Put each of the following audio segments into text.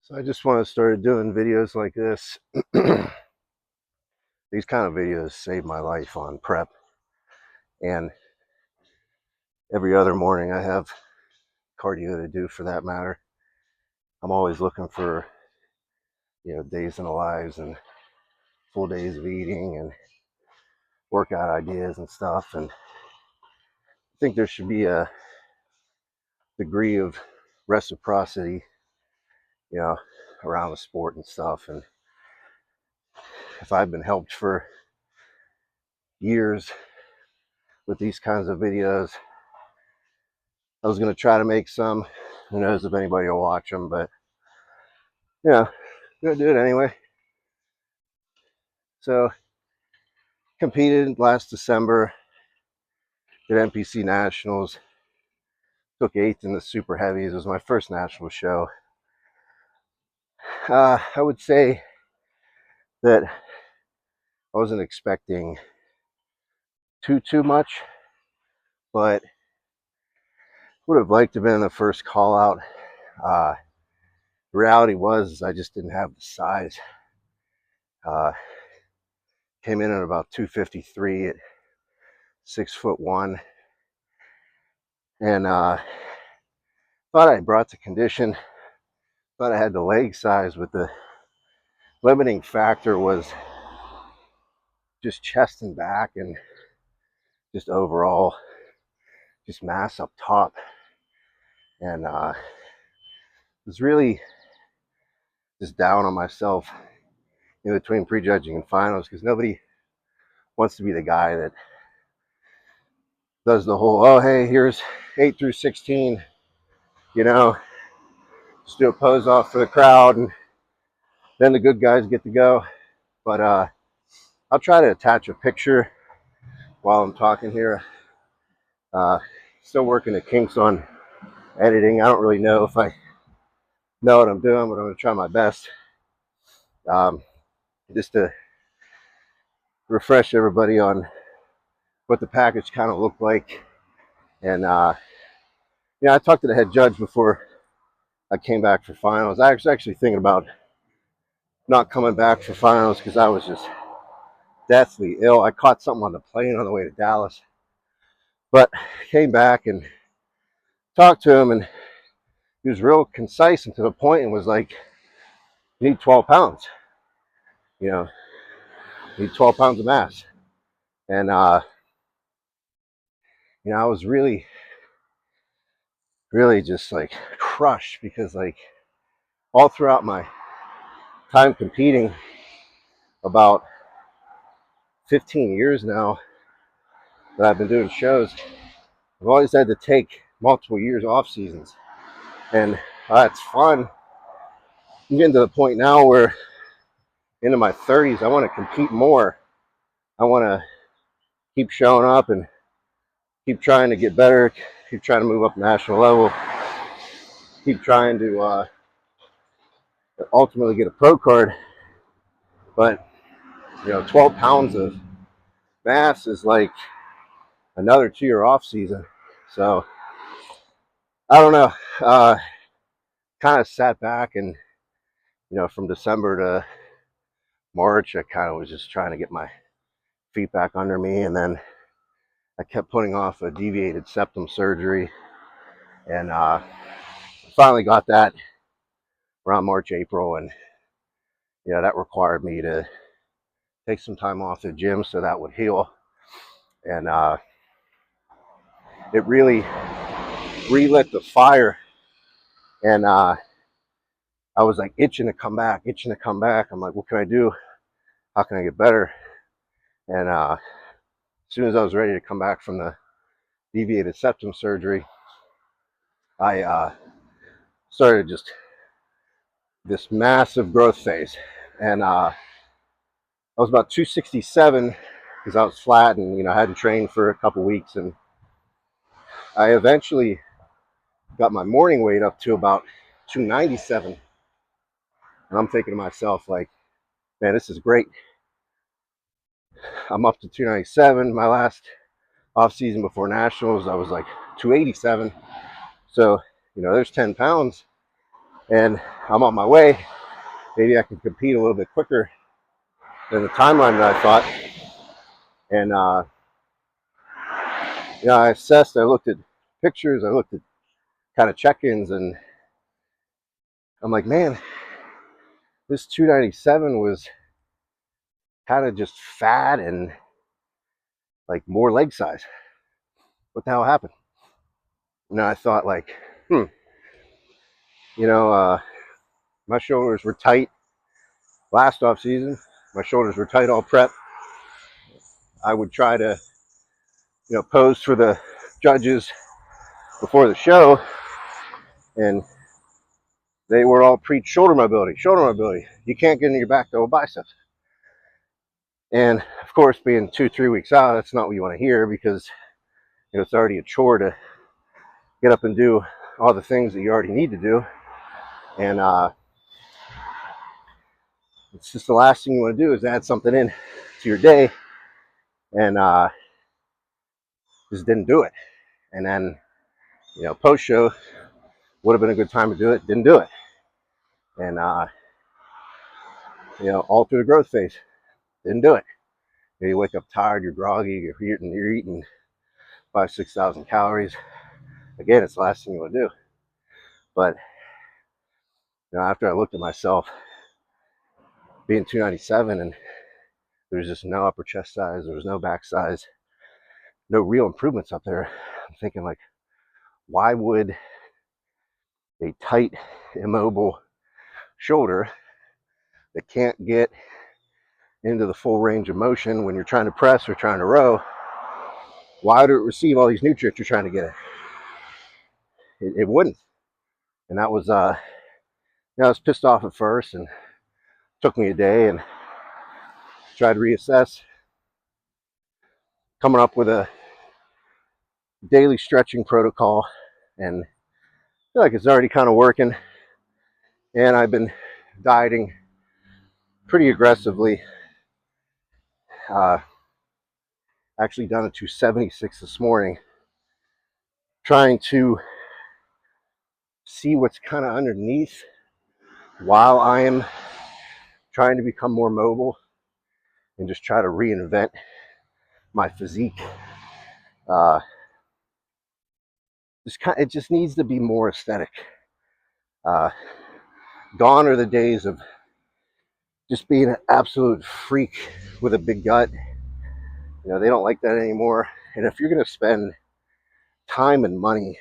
So I just want to start doing videos like this. These kind of videos save my life on prep. And every other morning I have cardio to do for that matter. I'm always looking for, days in the lives and full days of eating and workout ideas and stuff. And I think there should be a degree of reciprocity, you know, around the sport and stuff. And if I've been helped for years with these kinds of videos, I was going to try to make some. Who knows if anybody will watch them, but yeah, I'm going to do it anyway. So, competed last December, did NPC Nationals, took 8th in the Super Heavies. It was my first national show. I would say that I wasn't expecting too much, but would have liked to have been the first call out. The reality was I just didn't have the size. Came in at about 253 at 6'1", and thought I brought the condition, thought I had the leg size, but the limiting factor was just chest and back and just overall just mass up top. And was really just down on myself in between prejudging and finals, because nobody wants to be the guy that does the whole, oh hey, here's 8 through 16, just do a pose off for the crowd and then the good guys get to go. But I'll try to attach a picture while I'm talking here. Still working the kinks on editing. I don't really know if I know what I'm doing, but I'm going to try my best. Just to refresh everybody on what the package kind of looked like. And I talked to the head judge before I came back for finals. I was actually thinking about not coming back for finals because I was just deathly ill. I caught something on the plane on the way to Dallas, but came back and talked to him, and he was real concise and to the point, and was like, you need 12 pounds, you need 12 pounds of mass. And I was really just like crushed, because like all throughout my time competing, about 15 years now that I've been doing shows, I've always had to take multiple years off seasons. And it's fun. I'm getting to the point now where into my 30s, I want to compete more. I want to keep showing up and keep trying to get better, keep trying to move up national level, keep trying to ultimately get a pro card. But 12 pounds of mass is like another 2-year off season. So I don't know. Kind of sat back, and from December to March, I kind of was just trying to get my feet back under me, and then I kept putting off a deviated septum surgery, and finally got that around March, April, and that required me to take some time off the gym so that would heal. And it really relit the fire, and I was like itching to come back. I'm like, what can I do? How can I get better? And as soon as I was ready to come back from the deviated septum surgery, I started just this massive growth phase. And I was about 267 because I was flat, and I hadn't trained for a couple weeks, and I eventually got my morning weight up to about 297. And I'm thinking to myself, like, man, this is great. I'm up to 297. My last off season before nationals, I was like 287. So, there's 10 pounds. and I'm on my way. Maybe I can compete a little bit quicker than the timeline that I thought. And I assessed. I looked at pictures. I looked at kind of check-ins, and I'm like, man, this 297 was kind of just fat and like more leg size. What the hell happened? And I thought, like, you know, my shoulders were tight last off season. My shoulders were tight all prep. I would try to, pose for the judges before the show, and they were all preach shoulder mobility, shoulder mobility. You can't get into your back double biceps. And of course, being 2-3 weeks out, that's not what you want to hear, because it's already a chore to get up and do all the things that you already need to do. And it's just the last thing you want to do is add something in to your day, and just didn't do it. And then, post show would have been a good time to do it, didn't do it. And alter the growth phase, didn't do it. You wake up tired, you're groggy, you're eating 5,000-6,000 calories. Again, it's the last thing you want to do. But after I looked at myself being 297, and there's just no upper chest size, there was no back size, no real improvements up there, I'm thinking, like, why would a tight, immobile shoulder that can't get into the full range of motion when you're trying to press or trying to row, why would it receive all these nutrients you're trying to get it? It wouldn't. And that was, I was pissed off at first, and took me a day, and tried to reassess, coming up with a daily stretching protocol, and I feel like it's already kind of working. And I've been dieting pretty aggressively. Actually done a 276 this morning, trying to see what's kind of underneath while I am trying to become more mobile and just try to reinvent my physique. It just needs to be more aesthetic. Gone are the days of just being an absolute freak with a big gut. They don't like that anymore. And if you're going to spend time and money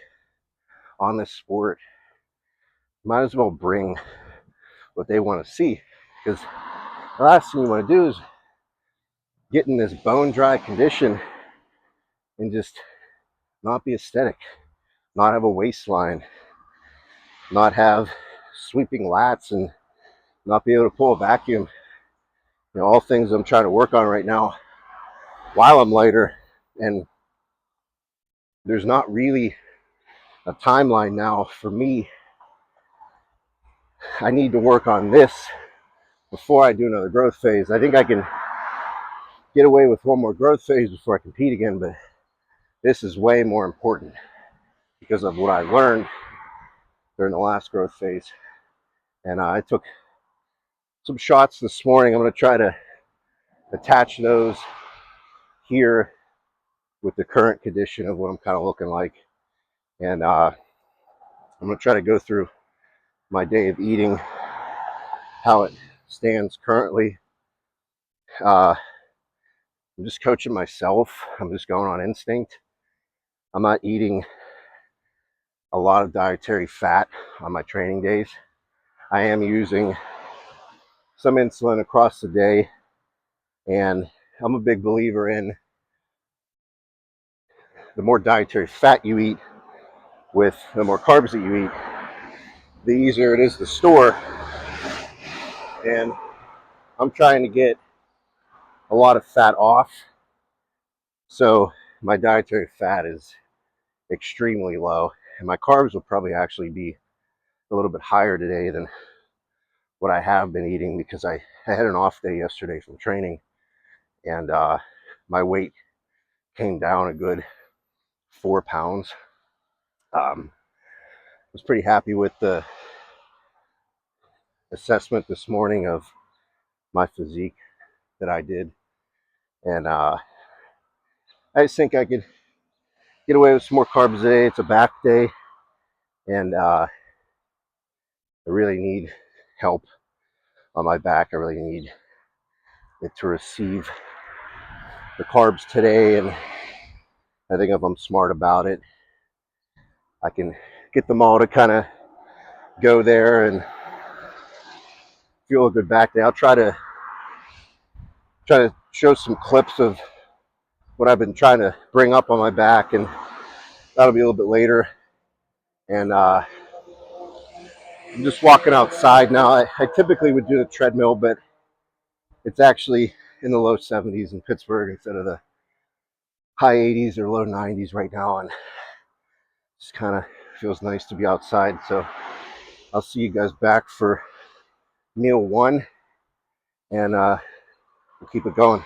on this sport, might as well bring what they want to see. Because the last thing you want to do is get in this bone dry condition and just not be aesthetic, not have a waistline, not have sweeping lats, and not be able to pull a vacuum. All things I'm trying to work on right now while I'm lighter. And there's not really a timeline now for me. I need to work on this before I do another growth phase. I think I can get away with one more growth phase before I compete again, but this is way more important because of what I learned during the last growth phase. And I took some shots this morning. I'm going to try to attach those here with the current condition of what I'm kind of looking like. And I'm going to try to go through my day of eating, how it stands currently. I'm just coaching myself. I'm just going on instinct. I'm not eating a lot of dietary fat on my training days. I am using some insulin across the day, and I'm a big believer in the more dietary fat you eat with the more carbs that you eat, the easier it is to store. And I'm trying to get a lot of fat off, so my dietary fat is extremely low, and my carbs will probably actually be a little bit higher today than what I have been eating, because I had an off day yesterday from training, and my weight came down a good 4 pounds. I was pretty happy with the assessment this morning of my physique that I did, and I just think I could get away with some more carbs today. It's a back day, and I really need help on my back. I really need it to receive the carbs today, and I think if I'm smart about it, I can get them all to kind of go there and feel a good back day. I'll try to show some clips of what I've been trying to bring up on my back, and that'll be a little bit later. And I'm just walking outside now. I typically would do the treadmill, but it's actually in the low 70s in Pittsburgh instead of the high 80s or low 90s right now, and just kind of feels nice to be outside. So I'll see you guys back for meal one, and we'll keep it going.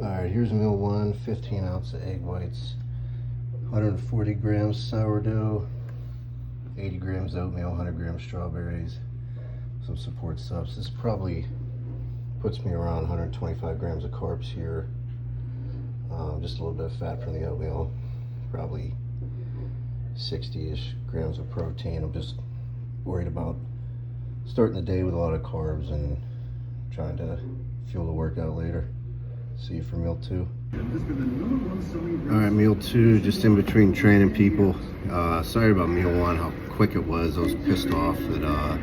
Alright, here's meal one, 15 ounce of egg whites, 140 grams sourdough, 80 grams oatmeal, 100 grams strawberries, some support subs. This probably puts me around 125 grams of carbs here. Just a little bit of fat from the oatmeal, probably 60-ish grams of protein. I'm just worried about starting the day with a lot of carbs and trying to fuel the workout later. See you for meal two. Alright, meal two, just in between training people. Sorry about meal one, how quick it was. I was pissed off that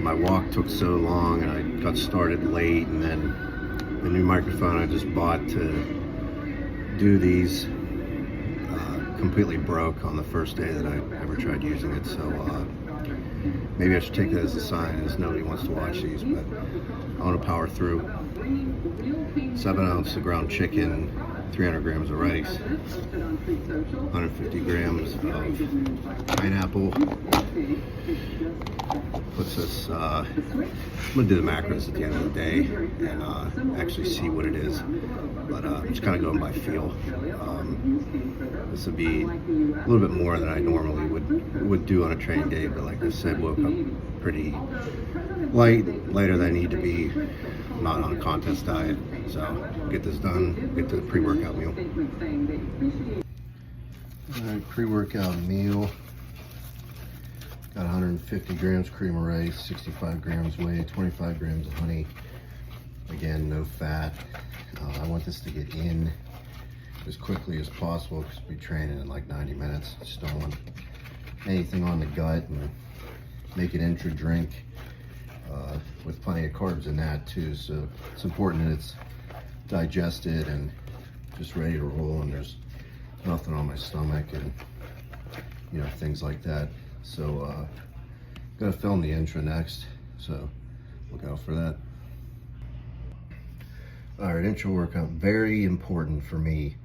my walk took so long and I got started late, and then the new microphone I just bought to do these completely broke on the first day that I ever tried using it. So maybe I should take that as a sign, as nobody wants to watch these, but I want to power through. 7 ounces of ground chicken, 300 grams of rice, 150 grams of pineapple. Puts us, I'm gonna do the macros at the end of the day and actually see what it is, but I'm just kind of going by feel. This would be a little bit more than I normally would do on a training day, but like I said, woke up pretty lighter than I need to be. I'm not on a contest diet, so get this done, get to the pre-workout meal. Alright, pre-workout meal. Got 150 grams cream of rice, 65 grams whey, 25 grams of honey. Again, no fat. I want this to get in as quickly as possible because we'll be training in like 90 minutes. Just don't want anything on the gut, and make it intra drink with plenty of carbs in that too. So it's important that it's digested and just ready to roll, and there's nothing on my stomach and things like that. So gonna film the intro next, so look out for that. All right, intro workout, very important for me.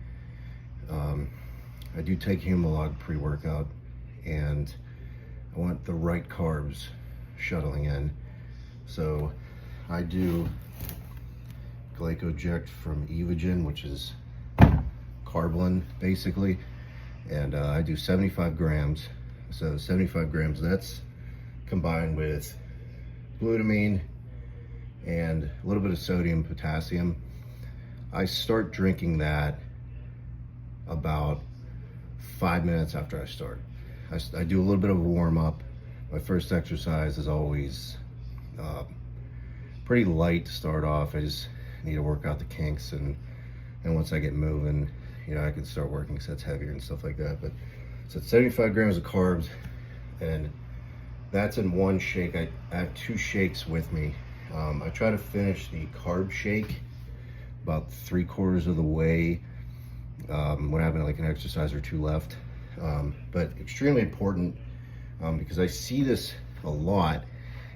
I do take Humalog pre-workout, and I want the right carbs shuttling in. So I do glycoject from Evogen, which is Carblin basically, and I do 75 grams. So 75 grams, that's combined with glutamine and a little bit of sodium, potassium. I start drinking that about 5 minutes after I start. I do a little bit of a warm up. My first exercise is always pretty light to start off. I just need to work out the kinks, and once I get moving, I can start working sets heavier and stuff like that. But So it's 75 grams of carbs, and that's in one shake. I have 2 shakes with me. I try to finish the carb shake about 3/4 of the way when I have like an exercise or 2 left. But extremely important because I see this a lot,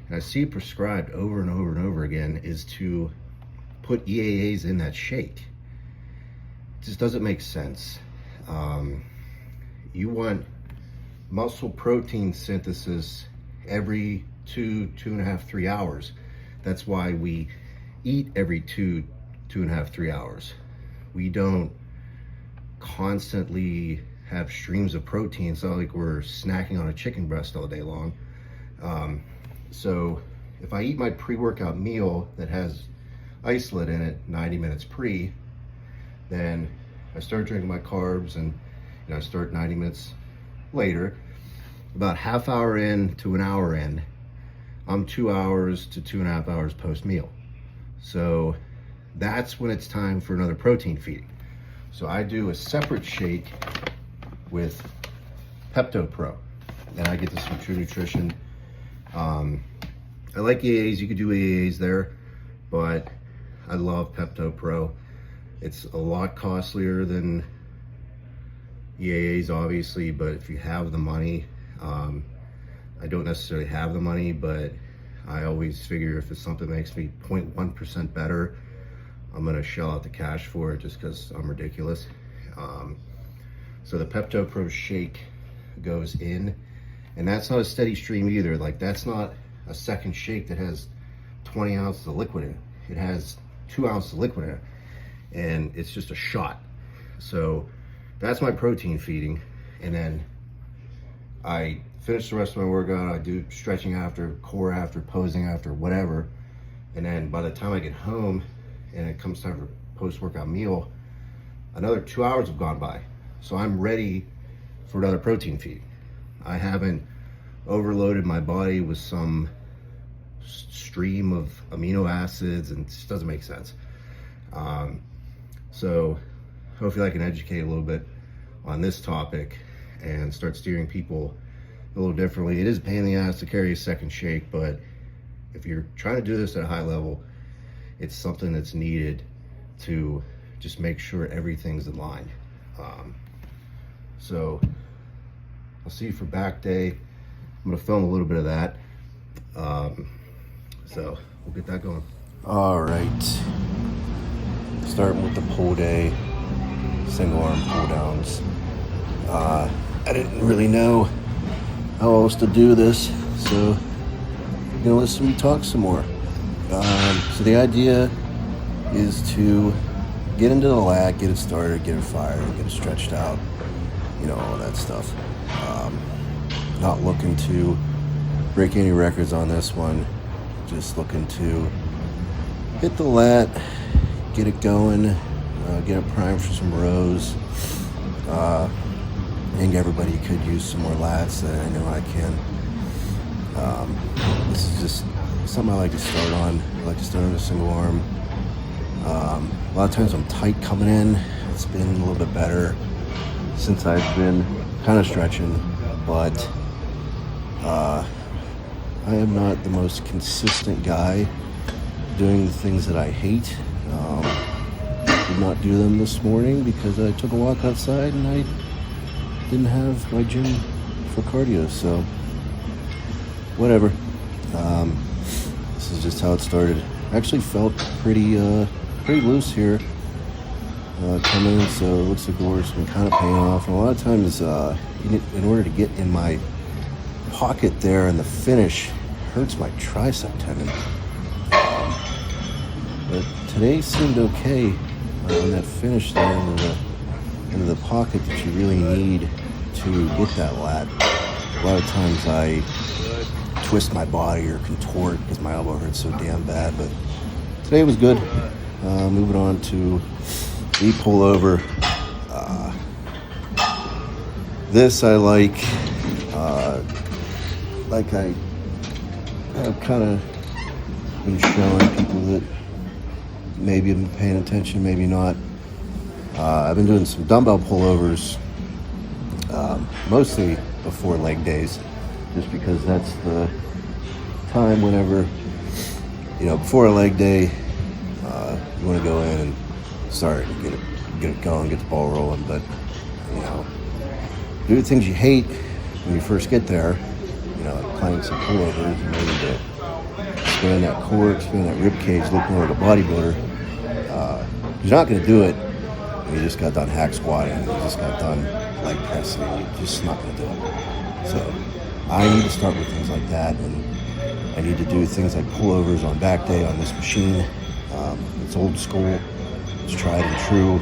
and I see it prescribed over and over and over again, is to put EAAs in that shake. It just doesn't make sense. You want muscle protein synthesis every 2.5, 3 hours. That's why we eat every 2.5, 3 hours. We don't constantly have streams of protein. It's not like we're snacking on a chicken breast all day long. So if I eat my pre-workout meal that has isolate in it 90 minutes pre, then I start drinking my carbs, and I start 90 minutes later. About half hour in to an hour in, I'm 2 hours to 2.5 hours post meal. So that's when it's time for another protein feeding. So I do a separate shake with Pepto Pro, and I get this from True Nutrition. I like EAAs. You could do EAAs there, but I love Pepto Pro. It's a lot costlier than EAAs, obviously, but if you have the money, I don't necessarily have the money, but I always figure if it's something that makes me 0.1% better, I'm gonna shell out the cash for it just because I'm ridiculous. So the Pepto Pro shake goes in, and that's not a steady stream either. Like, that's not a second shake that has 20 ounces of liquid in it. It has 2 ounces of liquid in it, and it's just a shot. So that's my protein feeding, and then I finish the rest of my workout. I do stretching after, core after, posing after, whatever, and then by the time I get home and it comes time for post-workout meal, another 2 hours have gone by. So I'm ready for another protein feeding. I haven't overloaded my body with some stream of amino acids, and it just doesn't make sense. So hopefully I can educate a little bit on this topic and start steering people a little differently. It is a pain in the ass to carry a second shake, but if you're trying to do this at a high level, it's something that's needed to just make sure everything's in line. So I'll see you for back day. I'm gonna film a little bit of that. So we'll get that going. All right, starting with the pull day, single arm pull downs. I didn't really know how else to do this, so you're gonna listen to me talk some more. So the idea is to get into the lat, get it started, get it fired, get it stretched out, all that stuff. Not looking to break any records on this one, just looking to hit the lat, get it going, get it primed for some rows. I think everybody could use some more lats, and I know I can. This is just something I like to start on. I like to start on a single arm. A lot of times I'm tight coming in. It's been a little bit better since I've been kind of stretching, but I am not the most consistent guy doing the things that I hate. Did not do them this morning because I took a walk outside and I didn't have my gym for cardio, so whatever. This is just how it started. Actually felt pretty loose here coming in, so it looks like the work's been kind of paying off. And a lot of times, in order to get in my pocket there, and the finish hurts my tricep tendon. But today seemed okay on that finish there into the pocket that you really need to get that lat. A lot of times I twist my body or contort because my elbow hurts so damn bad, but today was good. Moving on to the pullover. This I like. I've kind of been showing people that maybe have been paying attention, maybe not. I've been doing some dumbbell pullovers mostly before leg days, just because that's the time whenever, before a leg day, you want to go in and start and get it going, get the ball rolling. But do the things you hate when you first get there, like planks and pullovers, and maybe to expand that core, expand that rib cage, look more like a bodybuilder. You're not going to do it when you just got done hack squatting, you just got done leg pressing, you're just not going to do it. So I need to start with things like that, and I need to do things like pullovers on back day on this machine. It's old school, it's tried and true.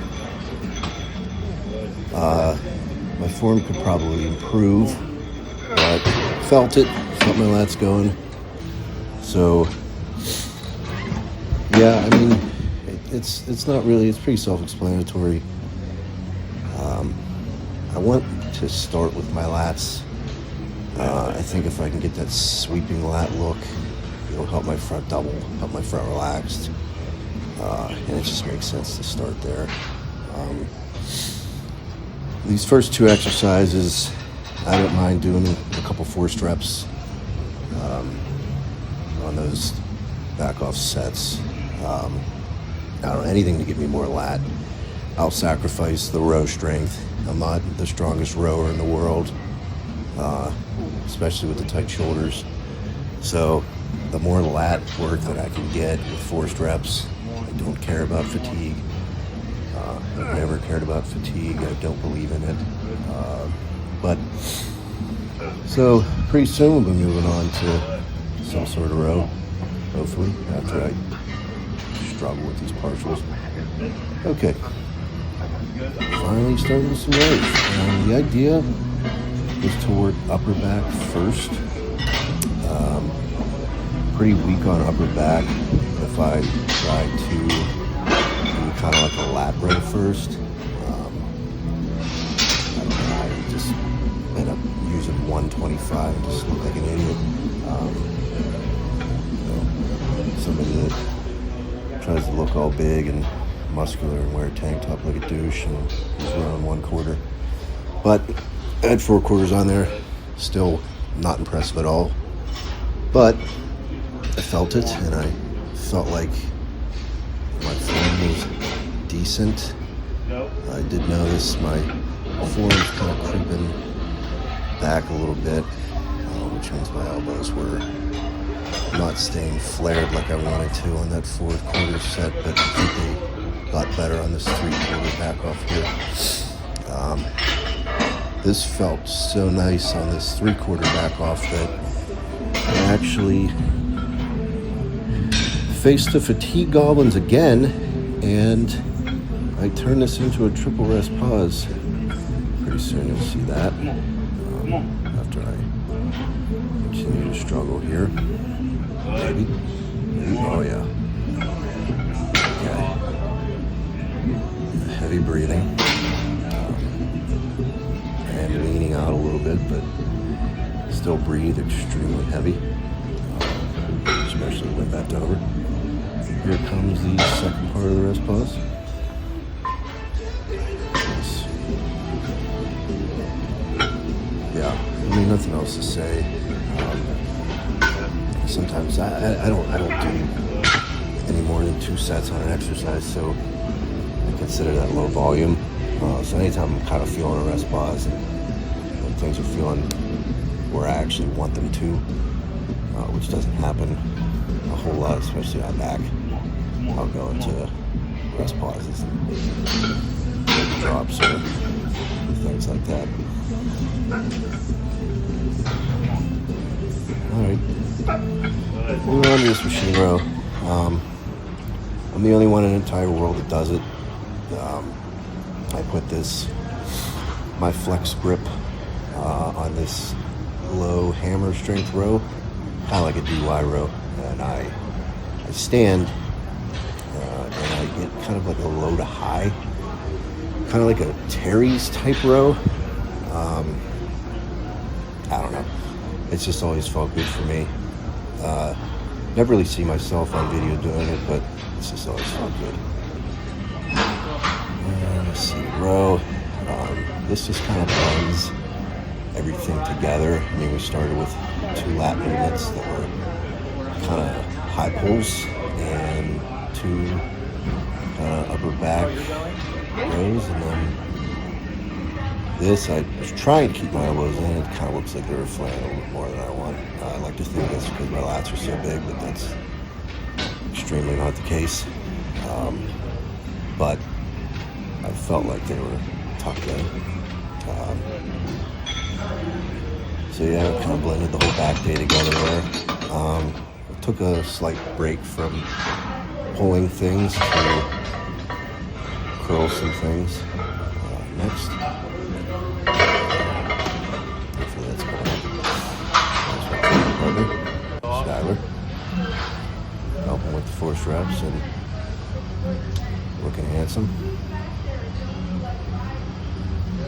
My form could probably improve, but felt my lats going. So yeah, I mean, it's not really, it's pretty self-explanatory. I want to start with my lats. I think if I can get that sweeping lat look, it'll help my front double, help my front relaxed, and it just makes sense to start there. These first two exercises, I don't mind doing a couple forced reps on those back off sets. I don't know, anything to give me more lat. I'll sacrifice the row strength. I'm not the strongest rower in the world, especially with the tight shoulders. So the more lat work that I can get with forced reps, I don't care about fatigue. I've never cared about fatigue. I don't believe in it. But so pretty soon we'll be moving on to some sort of row, hopefully, after I struggle with these partials. Okay. Finally starting with some rows. The idea is to work upper back first. Pretty weak on upper back. If I try to do kind of like a lat row first, I just end up using 125 and just look like an idiot. Somebody that tries to look all big and muscular and wear a tank top like a douche and just run 1/4. But I had 4/4 on there, still not impressive at all. But I felt it, and I felt like my form was decent. I did notice my form's kind of creeping back a little bit, which means my elbows were not staying flared like I wanted to on that 4/4 set, but I think they got better on this 3/4 back off here. This felt so nice on this 3/4 back off that I actually faced the fatigue goblins again, and I turned this into a triple rest pause. Pretty soon you'll see that after I continue to struggle here. Maybe. Oh yeah. Okay. Heavy breathing. And leaning out a little bit, but still breathe extremely heavy, especially when bent over. Here comes the second part of the rest pause. Yes. Yeah, I mean, nothing else to say. Sometimes I don't do any more than 2 sets on an exercise, so I consider that low volume. So anytime I'm kind of feeling a rest pause and when things are feeling where I actually want them to, which doesn't happen a whole lot, especially on back, I'll go into rest pauses and maybe drops or things like that. Alright, moving on to this machine row. I'm the only one in the entire world that does it. I put my flex grip on this low hammer strength row, kind of like a DY row, and I stand and I get kind of like a low to high, kind of like a Terry's type row. I don't know, it's just always felt good for me. Never really see myself on video doing it, but it's just always felt good. Let's see, row. This just kind of bends. everything together. I mean, we started with 2 lat movements that were kind of high pulls and 2 kind of upper back rows, and then this, I was trying to keep my elbows in. It kind of looks like they were flaring a little bit more than I want. I like to think that's because my lats are so big, but that's extremely not the case. But I felt like they were tucked in. So yeah, I kind of blended the whole back day together there. I took a slight break from pulling things to curl some things. Next. Hopefully that's going. That's my partner, Skyler. Helping with the force reps and looking handsome.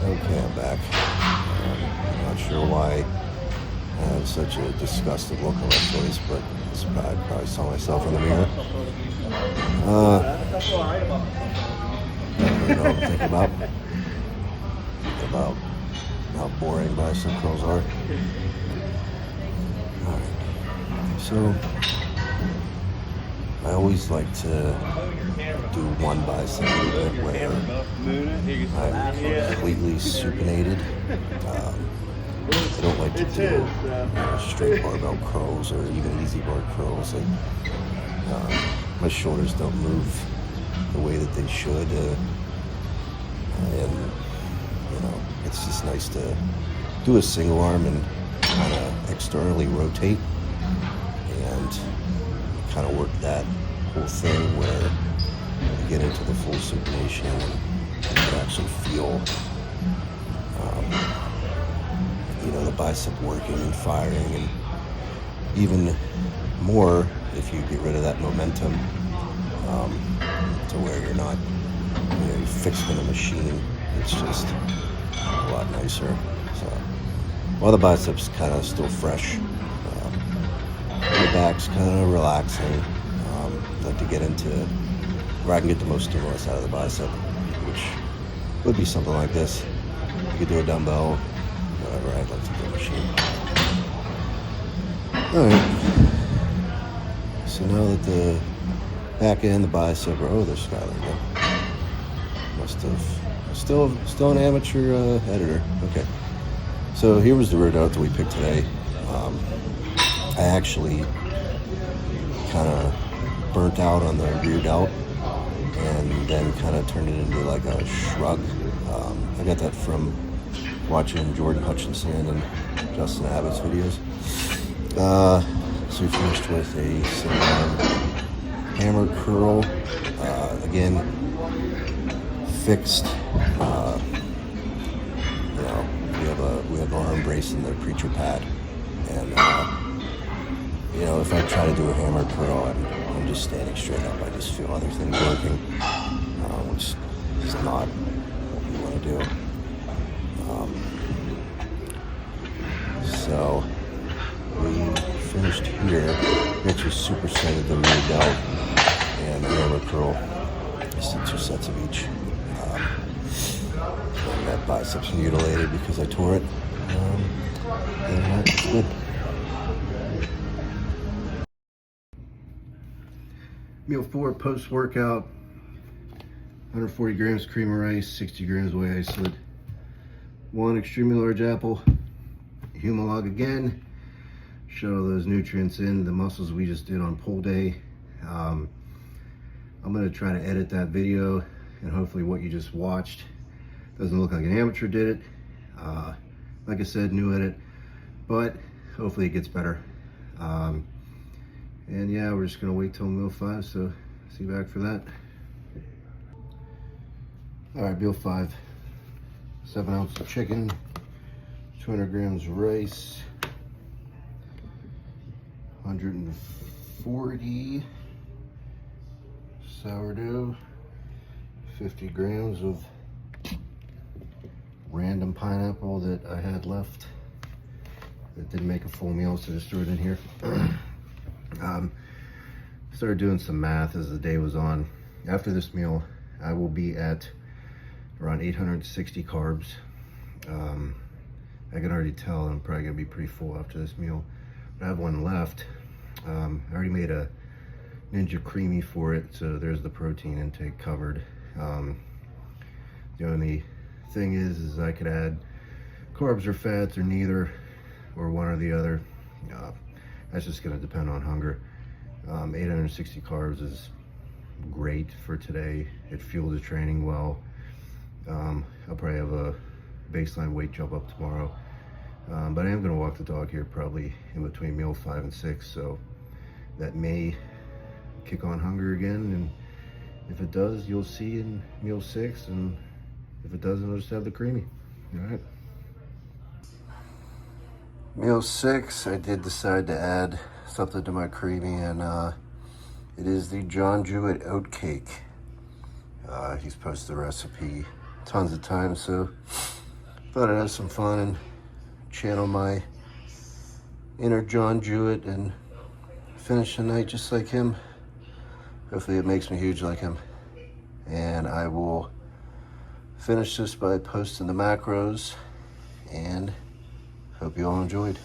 Okay, I'm back. I'm not sure why I have such a disgusted look on my face, but I probably saw myself in the mirror. I don't really know what I'm thinking about. About how boring bicep curls are. Alright, so I always like to do one bicep movement where I'm completely supinated. I don't like to do straight barbell curls or even easy bar curls. Like, my shoulders don't move the way that they should, and you know, it's just nice to do a single arm and kind of externally rotate and kind of work that whole thing where you get into the full supination and you actually feel, you know, the bicep working and firing, and even more if you get rid of that momentum, to where you're not, you know, you're fixed in a machine. It's just a lot nicer. So while the biceps kind of still fresh, the back's kind of relaxing. I'd like to get into where I can get the most stimulus out of the bicep, which would be something like this. You could do a dumbbell, whatever. I'd like to do a machine. Alright, so now that the back end, the bicep are, oh, there's Skyler again. Must have, still an amateur editor. Okay, so here was the rear delt that we picked today. I actually kind of burnt out on the rear delt and then kind of turned it into like a shrug. I got that from watching Jordan Hutchinson and Justin Abbott's videos. So we finished with a single arm hammer curl. Again, fixed. You know, we have our arm brace in the preacher pad, and you know, if I try to do a hammer curl, I'm just standing straight up. I just feel other things working, which is not what we want to do. So we finished here. We actually supersetted the rear delt and the hammer curl. Just did 2 sets of each. And that bicep's mutilated because I tore it. And that's good. Meal 4 post-workout. 140 grams cream of rice, 60 grams whey isolate, 1 extremely large apple, Humalog again. Show those nutrients in the muscles we just did on pull day. I'm going to try to edit that video, and hopefully what you just watched doesn't look like an amateur did it. Like I said, new edit, but hopefully it gets better. And yeah, we're just going to wait till meal 5, so see you back for that. Alright, meal 5. 7 ounces of chicken, 200 grams of rice, 140 sourdough, 50 grams of random pineapple that I had left that didn't make a full meal, so just threw it in here. Started doing some math as the day was on. After this meal, I will be at around 860 carbs. I can already tell I'm probably gonna be pretty full after this meal. But I have one left. I already made a Ninja Creamy for it, so there's the protein intake covered. The only thing is I could add carbs or fats or neither, or one or the other. That's just gonna depend on hunger. 860 carbs is great for today. It fueled the training well. I'll probably have a baseline weight jump up tomorrow. But I am gonna walk the dog here probably in between meal 5 and 6, so that may kick on hunger again, and if it does, you'll see in meal 6, and if it doesn't, I'll just have the creamy. All right. Meal 6, I did decide to add something to my creamy, and it is the John Jewett oat cake. He's posted the recipe tons of times, so thought I'd have some fun and channel my inner John Jewett and finish the night just like him. Hopefully it makes me huge like him. And I will finish this by posting the macros, and hope you all enjoyed.